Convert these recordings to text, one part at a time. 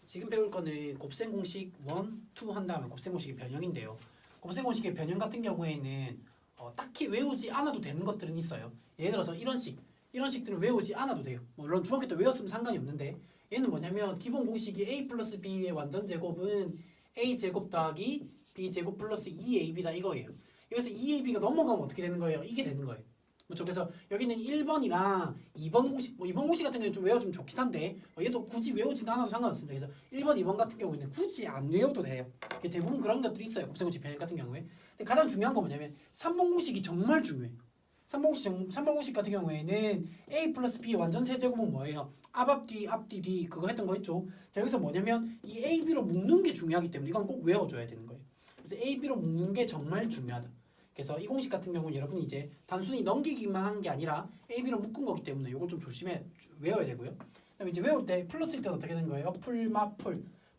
지금 배울 거는 곱셈 공식 1, 2 한 다음에 곱셈 공식의 변형인데요. 곱셈 공식의 변형 같은 경우에는 딱히 외우지 않아도 되는 것들은 있어요. 예를 들어서 이런 식들은 외우지 않아도 돼요. 물론 중학교 때 외웠으면 상관이 없는데 얘는 뭐냐면 기본 공식이 a 플러스 b의 완전 제곱은 a 제곱 더하기 b 제곱 플러스 2ab다 이거예요. 여기서 2ab가 넘어가면 어떻게 되는 거예요? 이게 되는 거예요. 그렇죠? 그래서 여기는 1번이랑 2번 공식, 2번 공식 같은 경우는 좀 외워주면 좋긴 한데 얘도 굳이 외우지도 않아도 상관없습니다. 그래서 1번, 2번 같은 경우에는 굳이 안 외워도 돼요. 대부분 그런 것들이 있어요. 곱셈 공식 변형 같은 경우에. 근데 가장 중요한 건 뭐냐면 3번 공식이 정말 중요해요. 3번 공식 같은 경우에는 a 플러스 b 완전 세제곱은 뭐예요? 앞뒤 뒤 그거 했던 거 있죠? 자 여기서 뭐냐면 이 a, b로 묶는 게 중요하기 때문에 이건 꼭 외워줘야 되는 거예요. 그래서 a, b로 묶는 게 정말 중요하다. 그래서 이 공식 같은 경우는 여러분이 이제 단순히 넘기기만 한 게 아니라 a, b로 묶은 거기 때문에 이걸 좀 조심해 외워야 되고요. 그다음에 이제 외울 때 플러스일 때는 어떻게 되는 거예요? 풀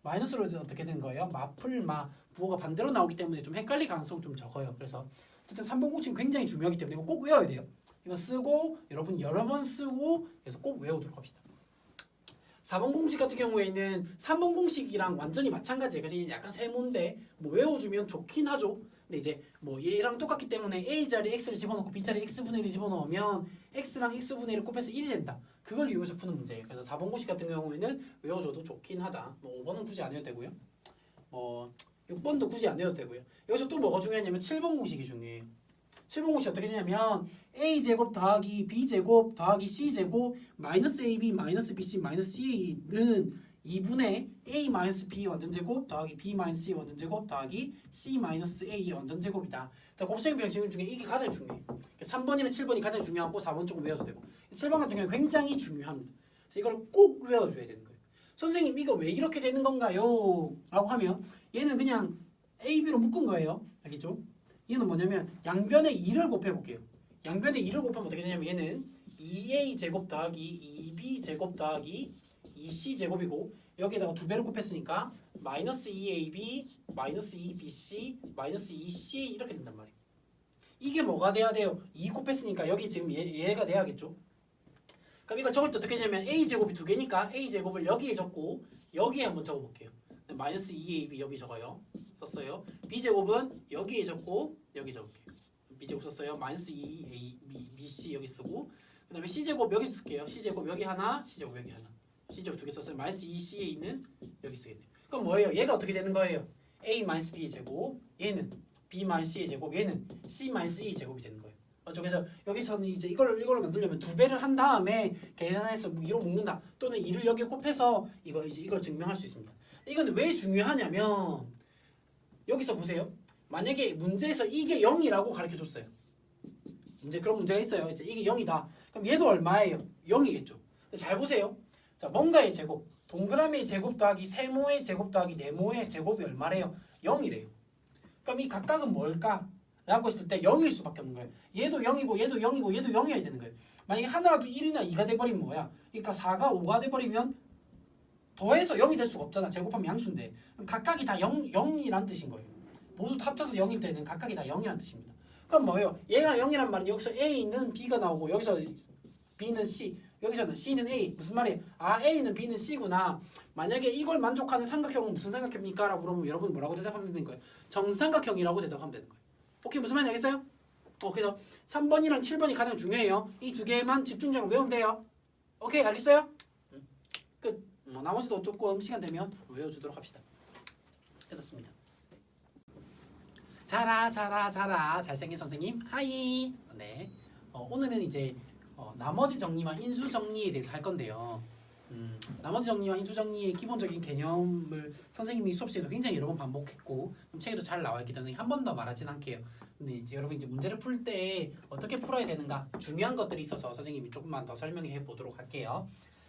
마이너스로 할 때는 어떻게 되는 거예요? 마풀마 부호가 반대로 나오기 때문에 좀 헷갈릴 가능성 좀 적어요. 그래서 어쨌든 3번 공식은 굉장히 중요하기 때문에 이거 꼭 외워야 돼요. 이거 쓰고 여러분 여러 번 쓰고 그래서 꼭 외우도록 합시다. 4번 공식 같은 경우에는 3번 공식이랑 완전히 마찬가지예요. 그래서 약간 세모인데 뭐 외워주면 좋긴 하죠. 근데 이제 뭐 얘랑 똑같기 때문에 a 자리에 x를 집어넣고 b 자리에 x분의 1을 집어넣으면 x랑 x분의 1을 곱해서 1이 된다. 그걸 이용해서 푸는 문제예요. 그래서 4번 공식 같은 경우에는 외워줘도 좋긴 하다. 뭐 5번은 굳이 안 해도 되고요. 6번도 굳이 안 해도 되고요. 여기서 또 뭐가 중요하냐면 7번 공식이 중요해요. 7번 공식 어떻게 되냐면 a제곱 더하기 b제곱 더하기 c제곱 마이너스 ab 마이너스 bc 마이너스 c는 2분의 a 마이너스 b 완전제곱 더하기 b 마이너스 c 완전제곱 더하기 c 마이너스 a 완전제곱이다. 자, 곱셈 변형 중에 이게 가장 중요해요. 3번이나 7번이 가장 중요하고 4번 조금 외워도 되고 7번 같은 경우는 굉장히 중요합니다. 그래서 이걸 꼭 외워줘야 되는 거예요. 선생님 이거 왜 이렇게 되는 건가요? 라고 하면 얘는 그냥 a, b로 묶은 거예요. 알겠죠? 얘는 뭐냐면 양변에 2를 곱해볼게요. 양변에 2를 곱하면 어떻게 되냐면 얘는 2a 제곱 더하기 2b 제곱 더하기 2c 제곱이고 여기에다가 2배를 곱했으니까 마이너스 2ab 마이너스 2bc 마이너스 2ca 이렇게 된단 말이에요. 이게 뭐가 돼야 돼요? 2 곱했으니까 여기 지금 얘가 돼야겠죠? 그럼 이걸 적을 때 어떻게 하냐면 a 제곱이 2개니까 a 제곱을 여기에 적고 여기에 한번 적어볼게요. 마이너스 2ab 여기 적어요. 썼어요. b제곱은 여기에 적고 여기 적을게요. b제곱 썼어요. 마이너스 2a bc 여기 쓰고 그 다음에 c제곱 여기 쓸게요. c제곱 여기 하나 c제곱 여기 하나 c제곱 2개 썼어요. 마이너스 2c에 있는 여기 쓰겠네요. 그럼 뭐예요? 얘가 어떻게 되는 거예요? a 마이너스 b 제곱 얘는 b 마이너스 c의 제곱 얘는 c 마이너스 a 제곱이 되는 거예요. 그래서 여기서는 이제 이걸 만들려면 2배를 한 다음에 계산해서 2로 묶는다 또는 2를 여기에 곱해서 이걸 증명할 수 있습니다. 이건 왜 중요하냐면 여기서 보세요. 만약에 문제에서 이게 0이라고 가르쳐줬어요. 그런 문제가 있어요. 이제 이게 0이다. 그럼 얘도 얼마예요? 0이겠죠. 잘 보세요. 자, 뭔가의 제곱, 동그라미의 제곱 더하기 세모의 제곱 더하기 네모의 제곱이 얼마래요? 0이래요. 그럼 이 각각은 뭘까? 라고 했을 때 0일 수밖에 없는 거예요. 얘도 0이고 얘도 0이고 얘도 0이어야 되는 거예요. 만약에 하나라도 1이나 2가 돼버리면 뭐야? 그러니까 4가 5가 돼버리면 더해서 0이 될 수가 없잖아. 제곱하면 양수인데. 그럼 각각이 다 0이란 뜻인 거예요. 모두 합쳐서 0일 때는 각각이 다 0이란 뜻입니다. 그럼 뭐예요? 얘가 0이란 말은 여기서 A는 B가 나오고 여기서 B는 C, 여기서는 C는 A. 무슨 말이에요? 아, A는 B는 C구나. 만약에 이걸 만족하는 삼각형은 무슨 삼각형입니까? 라고 물어보면 여러분 뭐라고 대답하면 되는 거예요? 정삼각형이라고 대답하면 되는 거예요. 오케이, 무슨 말인지 알겠어요? 그래서 3번이랑 7번이 가장 중요해요. 이 두 개만 집중적으로 외우면 돼요. 오케이, 알겠어요? 끝. 나머지도 조금 시간 되면 외워주도록 합시다. 끝났습니다. 자라 잘생긴 선생님 하이. 네. 오늘은 이제 나머지 정리와 인수 정리에 대해서 할 건데요. 나머지 정리와 인수 정리의 기본적인 개념을 선생님이 수업 시에도 굉장히 여러 번 반복했고 책에도 잘 나와있기 때문에 한 번 더 말하진 않게요. 근데 이제 여러분 이제 문제를 풀 때 어떻게 풀어야 되는가 중요한 것들이 있어서 선생님이 조금만 더 설명해 보도록 할게요.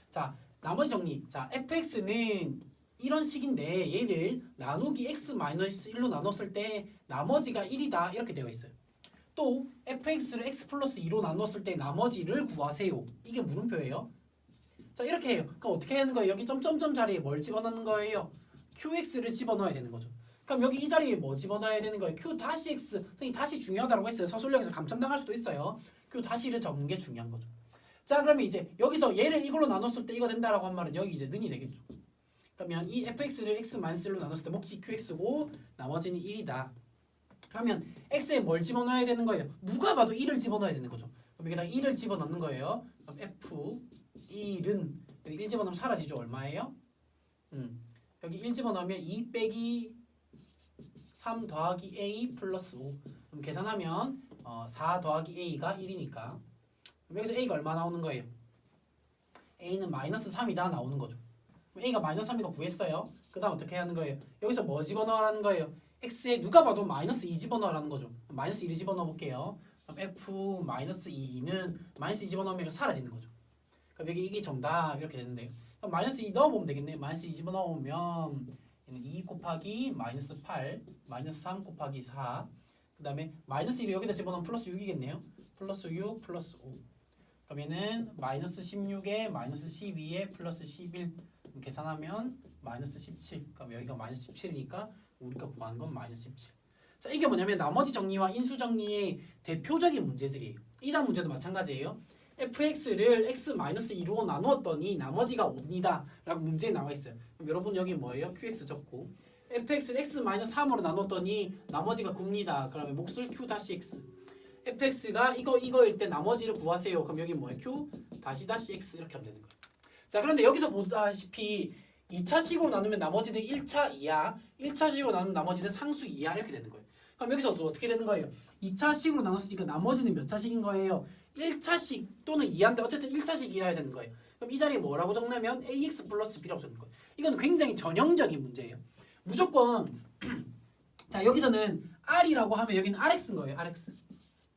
자, 나머지 정리. 자, fx는 이런 식인데 얘를 나누기 x-1로 나눴을 때 나머지가 1이다 이렇게 되어 있어요. 또 fx를 x 플러스 2로 나눴을 때 나머지를 구하세요. 이게 물음표예요. 자, 이렇게 해요. 그럼 어떻게 하는 거예요? 여기 점점점 자리에 뭘 집어넣는 거예요? qx를 집어넣어야 되는 거죠. 그럼 여기 이 자리에 뭐 집어넣어야 되는 거예요? q 다시 x. 선생님 다시 중요하다고 했어요. 서술형에서 감점당할 수도 있어요. q 다시를 적는 게 중요한 거죠. 자, 그러면 이제 여기서 얘를 이걸로 나눴을 때 이거 된다라고 한 말은 여기 이제 는이 되겠죠. 그럼 그러면 이 fx를 x-1로 나눴을 때 몫이 qx고 나머지는 1이다. 그러면 x에 뭘 집어넣어야 되는 거예요? 누가 봐도 1을 집어넣어야 되는 거죠. 그럼 여기다 1을 집어넣는 거예요. 그럼 f1은 1 집어넣으면 사라지죠. 얼마예요? 여기 1 집어넣으면 2 빼기 3 더하기 a 플러스 5. 그럼 계산하면 4 더하기 a가 1이니까 여기서 a가 얼마 나오는 거예요? a는 마이너스 3이다 나오는 거죠. 그럼 a가 마이너스 3이고 구했어요. 그 다음 어떻게 하는 거예요? 여기서 뭐 집어넣으라는 거예요? x에 누가 봐도 마이너스 2 집어넣으라는 거죠. 마이너스 1을 집어넣어 볼게요. 그럼 f 마이너스 2는 마이너스 2 집어넣으면 사라지는 거죠. 그럼 여기 이게 정답 이렇게 되는데요. 그럼 마이너스 2 넣어보면 되겠네. 마이너스 2 집어넣으면 2 곱하기 마이너스 8 마이너스 3 곱하기 4 그 다음에 마이너스 1을 여기다 집어넣으면 플러스 6이겠네요. 플러스 6 플러스 5 그러면은 마이너스 16에 마이너스 12에 플러스 11 계산하면 마이너스 17 그럼 여기가 마이너스 17이니까 우리가 구하는 건 마이너스 17. 자, 이게 뭐냐면 나머지 정리와 인수 정리의 대표적인 문제들이에요. 2단 문제도 마찬가지예요. fx를 x-2로 나누었더니 나머지가 5입니다 라고 문제에 나와 있어요. 그럼 여러분 여기 뭐예요? qx 적고 fx를 x-3으로 나눴더니 나머지가 9입니다. 그러면 몫을 q-x fx가 이거일 때 나머지를 구하세요. 그럼 여기 뭐예요? q-x 이렇게 하면 되는 거예요. 자, 그런데 여기서 보다시피 2차식으로 나누면 나머지는 1차 이하 1차식으로 나누면 나머지는 상수 이하 이렇게 되는 거예요. 그럼 여기서 또 어떻게 되는 거예요? 2차식으로 나눴으니까 나머지는 몇 차식인 거예요? 1차식 또는 2한데 어쨌든 1차식 이하야 되는 거예요. 그럼 이 자리에 뭐라고 적냐면 ax 플러스 b라고 적는 거예요. 이건 굉장히 전형적인 문제예요. 무조건 자 여기서는 r이라고 하면 여기는 rx인 거예요. rx.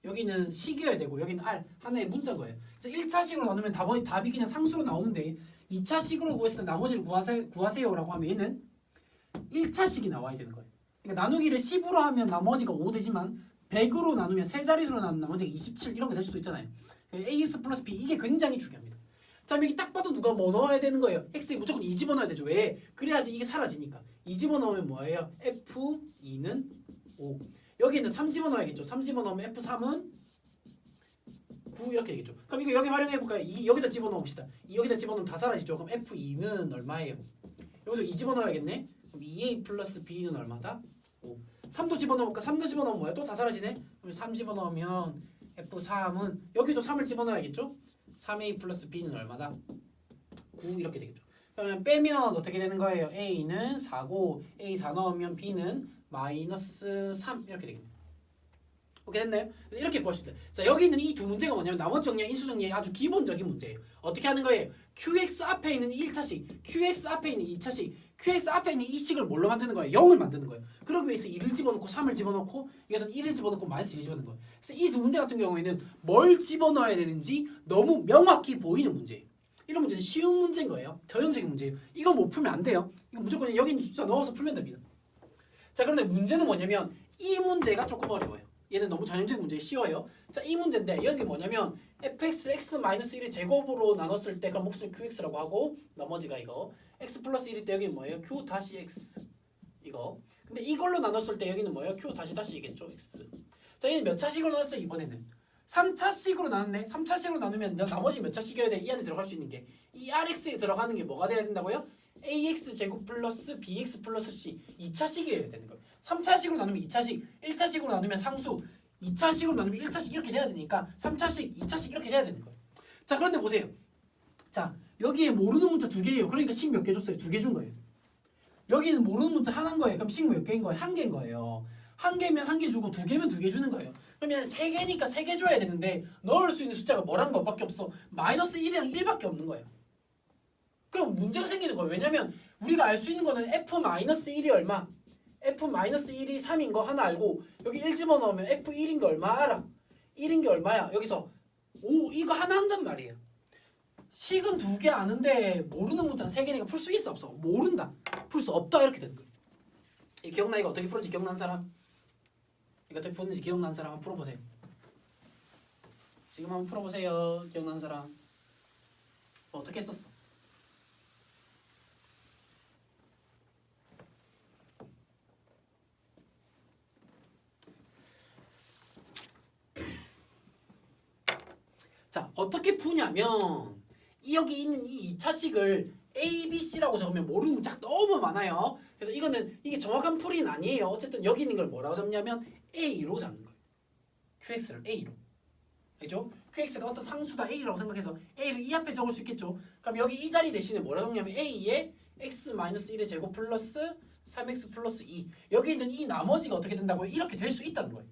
여기는 식이어야 되고 여기는 r 하나의 문자인 거예요. 그래서 1차식으로 나누면 답이 그냥 상수로 나오는데 2차식으로 구했을 때 나머지를 구하세요라고 하면 얘는 1차식이 나와야 되는 거예요. 그러니까 나누기를 10으로 하면 나머지가 5 되지만 100으로 나누면 세 자릿수로 나누면 나머지가 27 이런 게 될 수도 있잖아요. ax 플러스 b 이게 굉장히 중요합니다. 자, 여기 딱 봐도 누가 뭐 넣어야 되는 거예요? x에 무조건 2 집어넣어야 되죠. 왜? 그래야지 이게 사라지니까. 2 집어넣으면 뭐예요? f2는 5. 여기는 3 집어넣어야겠죠. 3 집어넣으면 f3은 9 이렇게 되겠죠. 그럼 이거 여기 활용해볼까요? 여기다 집어넣읍시다. 여기다 집어넣으면 다 사라지죠. 그럼 f2는 얼마예요? 여기도 2 집어넣어야겠네. 그럼 2a 플러스 b는 얼마다? 5. 3도 집어넣을까? 3도 집어넣으면 뭐야? 또 다 사라지네? 그럼 3 집어넣으면 f3은 여기도 3을 집어넣어야겠죠? 3a 플러스 b는 얼마다? 9 이렇게 되겠죠. 그러면 빼면 어떻게 되는 거예요? a는 4고 a 4 넣으면 b는 마이너스 3 이렇게 되겠네요. 오케이 됐나요? 이렇게 구할 수 있다. 자, 여기 있는 이 두 문제가 뭐냐면 나머지 정리와 인수 정리의 아주 기본적인 문제예요. 어떻게 하는 거예요? qx 앞에 있는 1차식, qx 앞에 있는 2차식, qx 앞에 있는 이 식을 뭘로 만드는 거예요? 0을 만드는 거예요. 그러기 위해서 1을 집어넣고 3을 집어넣고 여기서 1을 집어넣고 마이너스 1을 집어넣는 거예요. 그래서 이 두 문제 같은 경우에는 뭘 집어넣어야 되는지 너무 명확히 보이는 문제예요. 이런 문제는 쉬운 문제인 거예요. 전형적인 문제예요. 이거 못 풀면 안 돼요. 이거 무조건 여기 있는 숫자 넣어서 풀면 됩니다. 자, 그런데 문제는 뭐냐면 이 문제가 조금 어려워요. 얘는 너무 전형적인 문제 쉬워요. 자, 이 문제인데 여기 뭐냐면 fx를 x-1의 제곱으로 나눴을 때 그럼 몫을 qx라고 하고 나머지가 이거 x 플러스 1일 때 여기 뭐예요? q 다시 x 이거. 근데 이걸로 나눴을 때 여기는 뭐예요? q 다시 이겠죠? x. 자, 얘는 몇 차식으로 나눴어요? 이번에는 3차식으로 나눴네. 3차식으로 나누면 나머지 몇 차식이어야 돼? 이 안에 들어갈 수 있는 게 이 rx에 들어가는 게 뭐가 돼야 된다고요? ax 제곱 플러스 bx 플러스 c 2차식이어야 되는 거예요. 3차식으로 나누면 2차식, 1차식으로 나누면 상수, 2차식으로 나누면 1차식 이렇게 돼야 되니까 3차식, 2차식 이렇게 돼야 되는 거예요. 자, 그런데 보세요. 자, 여기에 모르는 문자 2개예요. 그러니까 식 몇 개 줬어요? 2개 준 거예요. 여기는 모르는 문자 하나인 거예요. 그럼 식 몇 개인 거예요? 1개인 거예요. 1개면 1개 주고 2개면 2개 주는 거예요. 그러면 3개니까 3개 줘야 되는데 넣을 수 있는 숫자가 뭐랑 뭐밖에 없어? 마이너스 1이랑 1밖에 없는 거예요. 그럼 문제가 생기는 거예요. 왜냐면 우리가 알 수 있는 거는 f-1이 얼마? f-1이 3인 거 하나 알고 여기 1 집어넣으면 f1인 게 얼마 알아? 1인 게 얼마야? 여기서 5 이거 하나 한단 말이에요. 식은 2개 아는데 모르는 문자 3개니까 풀 수 있어 없어? 모른다. 풀 수 없다 이렇게 되는 거예요. 이 기억나? 이거 어떻게 풀었는지 기억나는 사람? 이거 어떻게 풀었는지 기억나는 사람 한번 풀어보세요. 지금 한번 풀어보세요. 기억나는 사람. 어떻게 했었어? 자, 어떻게 푸냐면 여기 있는 이 2차식을 A, B, C라고 적으면 모르는 문제가 너무 많아요. 그래서 이게 정확한 풀이는 아니에요. 어쨌든 여기 있는 걸 뭐라고 잡냐면 A로 잡는 거예요. QX를 A로. 알죠? QX가 어떤 상수다 A라고 생각해서 A를 이 앞에 적을 수 있겠죠. 그럼 여기 이 자리 대신에 뭐라고 적냐면 A에 x-1의 제곱 플러스 3x 플러스 2. 여기 있는 이 나머지가 어떻게 된다고요? 이렇게 될 수 있다는 거예요.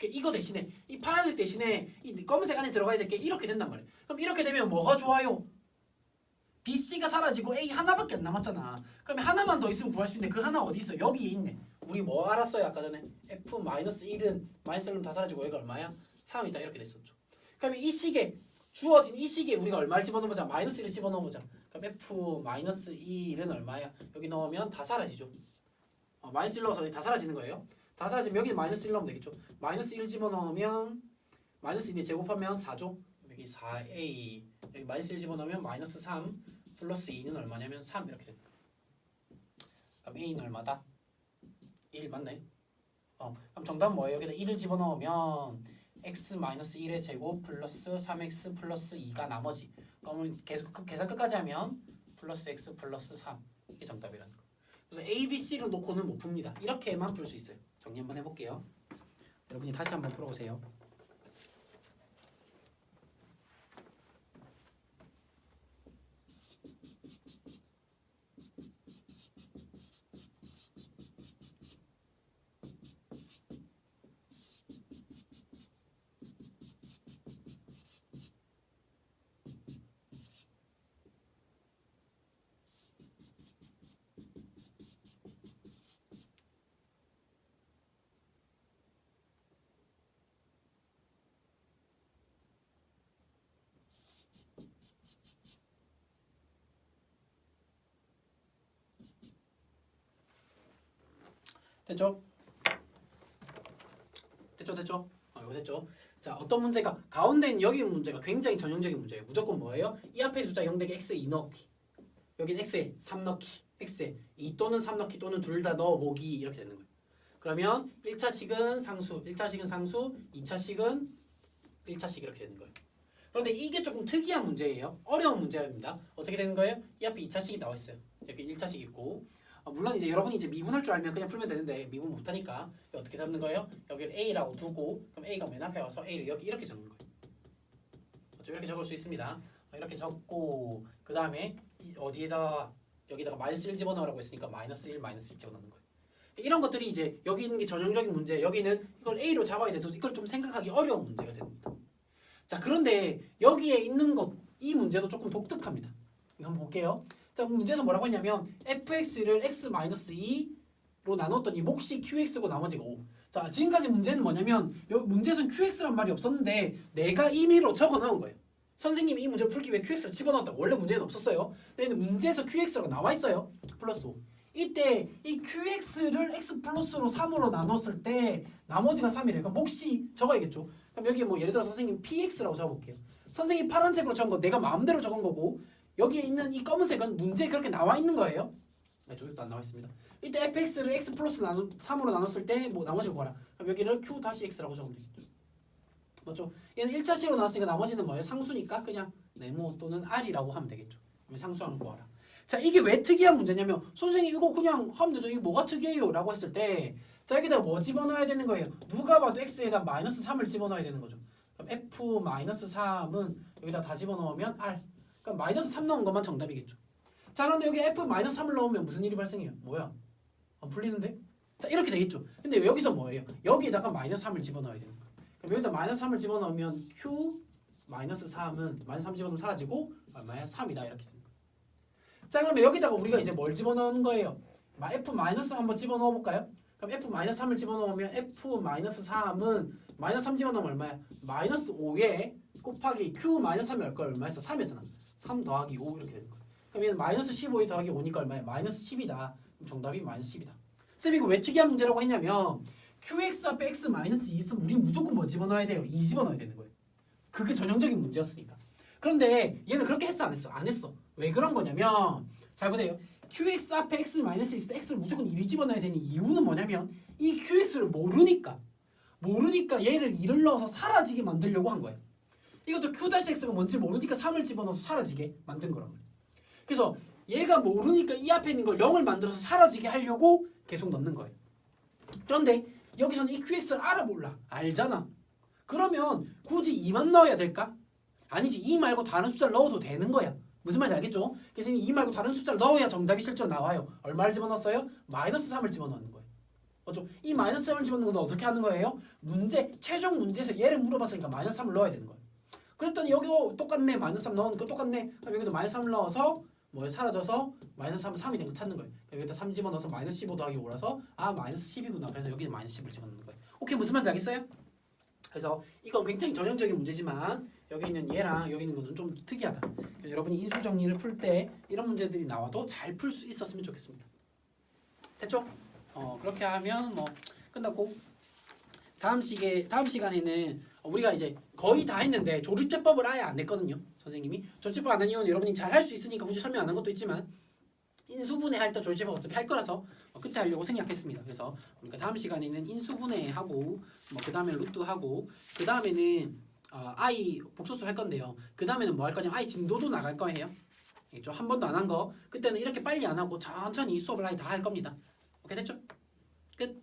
이거 대신에 이 파란색 대신에 이 검은색 안에 들어가야 될 게 이렇게 된단 말이에요. 그럼 이렇게 되면 뭐가 좋아요? BC가 사라지고 A 하나밖에 안 남았잖아. 그러면 하나만 더 있으면 구할 수 있는데 그 하나 어디 있어? 여기에 있네. 우리 뭐 알았어요 아까 전에? F-1은 마이너스 1은 다 사라지고 여기가 얼마야? 3이다 이렇게 됐었죠. 그러면 이 식에 주어진 이 식에 우리가 얼마를 집어넣어보자. 마이너스 1을 집어넣어보자. 그럼 F-1은 얼마야? 여기 넣으면 다 사라지죠. 마이너스 1 넣어서 다 사라지는 거예요. 다 사라지면 여기 마이너스 1 넣으면 되겠죠. 마이너스 1 집어넣으면 마이너스 2에 제곱하면 4죠. 여기 4A 여기 마이너스 1 집어넣으면 마이너스 3 플러스 2는 얼마냐면 3 이렇게 됩니다. 그럼 A는 얼마다? 1 맞네. 그럼 정답은 뭐예요? 여기다 1을 집어넣으면 x-1의 제곱 플러스 3x 플러스 2가 나머지. 그러면 계속 계산 끝까지 하면 플러스 x 플러스 3 이게 정답이라는 거. 그래서 A, B, C를 놓고는 못 풉니다. 이렇게만 풀 수 있어요. 정리 한번 해볼게요. 여러분이 다시 한번 풀어보세요. 됐죠? 됐죠? 이거 됐죠? 자, 어떤 문제가 가운데 있는 여기 있는 문제가 굉장히 전형적인 문제예요. 무조건 뭐예요? 이 앞에 숫자 0 대기 x에 2 넣기. 여긴 x에 3 넣기. x에 2 또는 3 넣기 또는 둘 다 넣어보기 이렇게 되는 거예요. 그러면 1차식은 상수, 1차식은 상수, 2차식은 1차식 이렇게 되는 거예요. 그런데 이게 조금 특이한 문제예요. 어려운 문제입니다. 어떻게 되는 거예요? 이 앞에 2차식이 나와 있어요. 여기 1차식 있고 물론 이제 여러분이 이제 미분할 줄 알면 그냥 풀면 되는데 미분 못하니까 어떻게 잡는 거예요? 여기를 A라고 두고 그럼 A가 맨 앞에 와서 A를 여기 이렇게 적는 거예요. 그렇죠? 이렇게 적을 수 있습니다. 이렇게 적고 그 다음에 어디에다 여기다가 마이너스 1 집어넣으라고 했으니까 마이너스 1 집어넣는 거예요. 이런 것들이 이제 여기 있는 게 전형적인 문제. 여기는 이걸 A로 잡아야 돼서 이걸 좀 생각하기 어려운 문제가 됩니다. 자, 그런데 여기에 있는 이 문제도 조금 독특합니다. 이거 한번 볼게요. 자, 문제에서 뭐라고 했냐면 fx를 x-2로 나눴더니 몫이 qx고 나머지가 5. 자, 지금까지 문제는 뭐냐면 문제에서는 qx란 말이 없었는데 내가 임의로 적어 넣은 거예요. 선생님이 이 문제를 풀기 위해 qx를 집어넣었다고. 원래 문제는 없었어요. 근데 문제에서 qx가 나와 있어요. 플러스 5. 이때 이 qx를 x 플러스로 3으로 나눴을 때 나머지가 3이래요. 그럼 몫이 적어야겠죠. 그럼 여기 뭐 예를 들어 선생님 px라고 적어볼게요. 선생님이 파란색으로 적은 건 내가 마음대로 적은 거고 여기에 있는 이 검은색은 문제에 그렇게 나와 있는 거예요. 네, 저기도 안 나와 있습니다. 이때 fx를 x 플러스 3으로 나눴을 때 뭐 나머지 구하라. 그럼 여기를 q 다시 x라고 적으면 되겠죠. 맞죠? 얘는 1차식으로 나왔으니까 나머지는 뭐예요? 상수니까 그냥 네모 또는 r이라고 하면 되겠죠. 그러면 상수항을 구하라. 자, 이게 왜 특이한 문제냐면 선생님 이거 그냥 하면 되죠. 이게 뭐가 특이해요? 라고 했을 때 자, 여기다가 뭐 집어넣어야 되는 거예요? 누가 봐도 x에다 마이너스 3을 집어넣어야 되는 거죠. 그럼 f-3은 여기다 다 집어넣으면 r. 그럼 마이너스 3 넣은 것만 정답이겠죠. 자, 그런데 여기 f-3을 넣으면 무슨 일이 발생해요? 뭐야? 안 풀리는데? 자, 이렇게 되겠죠. 근데 여기서 뭐예요? 여기에다가 마이너스 3을 집어넣어야 되는 거예요. 그럼 여기다 마이너스 3을 집어넣으면 q-3은 마이너스 3 집어넣으면 사라지고 얼마야? 3이다 이렇게 되는 거예요. 자, 그러면 여기다가 우리가 이제 뭘 집어넣는 거예요? f-3 한번 집어넣어 볼까요? 그럼 f-3을 집어넣으면 f-3은 마이너스 3 집어넣으면 얼마야? 마이너스 5에 곱하기 q-3이 얼마였어? 3이었잖아. 3 더하기 5 이렇게 되는 거예요. 그럼 얘는 마이너스 15에 더하기 5니까 얼마야? 마이너스 10이다. 그럼 정답이 마이너스 10이다. 쌤 이거 왜 특이한 문제라고 했냐면 qx 앞에 x 마이너스 2 있으면 우린 무조건 뭐 집어넣어야 돼요? 2 집어넣어야 되는 거예요. 그게 전형적인 문제였으니까. 그런데 얘는 그렇게 했어 안 했어? 안 했어. 왜 그런 거냐면 잘 보세요. qx 앞에 x 마이너스 있을 때 x를 무조건 2를 집어넣어야 되는 이유는 뭐냐면 이 qx를 모르니까 얘를 2를 넣어서 사라지게 만들려고 한 거예요. 이것도 q-x가 뭔지 모르니까 3을 집어넣어서 사라지게 만든 거란 말이에요. 그래서 얘가 모르니까 이 앞에 있는 걸 0을 만들어서 사라지게 하려고 계속 넣는 거예요. 그런데 여기서는 이 QX를 알아 몰라. 알잖아. 그러면 굳이 2만 넣어야 될까? 아니지. 2 말고 다른 숫자를 넣어도 되는 거야. 무슨 말인지 알겠죠? 그래서 2 말고 다른 숫자를 넣어야 정답이 실제로 나와요. 얼마를 집어넣었어요? 마이너스 3을 집어넣는 거예요. 맞죠? 이 마이너스 3을 집어넣는 건 어떻게 하는 거예요? 최종 문제에서 얘를 물어봤으니까 마이너스 3을 넣어야 되는 거예요. 그랬더니 여기 똑같네. 마이너스 3 넣은 거 똑같네. 그럼 여기도 마이너스 3을 넣어서 뭐 사라져서 마이너스 3은 3이 된 거 찾는 거예요. 여기다 3 집어넣어서 마이너스 15 더하기 5라서 마이너스 10이구나. 그래서 여기는 마이너스 10을 집어넣는 거예요. 오케이, 무슨 말인지 알겠어요? 그래서 이건 굉장히 전형적인 문제지만 여기 있는 얘랑 여기 있는 거는 좀 특이하다. 여러분이 인수 정리를 풀 때 이런 문제들이 나와도 잘 풀 수 있었으면 좋겠습니다. 됐죠? 그렇게 하면 뭐 끝났고 다음 시간에는 우리가 이제 거의 다 했는데 조립제법을 아예 안 냈거든요. 선생님이 조립제법 안 한 이유는 여러분이 잘 할 수 있으니까 굳이 설명 안 한 것도 있지만 인수분해 할 때 조립제법 어차피 할 거라서 그때 하려고 생략했습니다. 그래서 우리가 다음 시간에는 인수분해하고 뭐 그 다음에 루트하고 그 다음에는 i 복소수 할 건데요. 그 다음에는 뭐 할 거냐? i 진도도 나갈 거예요. 한 번도 안 한 거. 그때는 이렇게 빨리 안 하고 천천히 수업을 아예 다 할 겁니다. 오케이, 됐죠? 끝.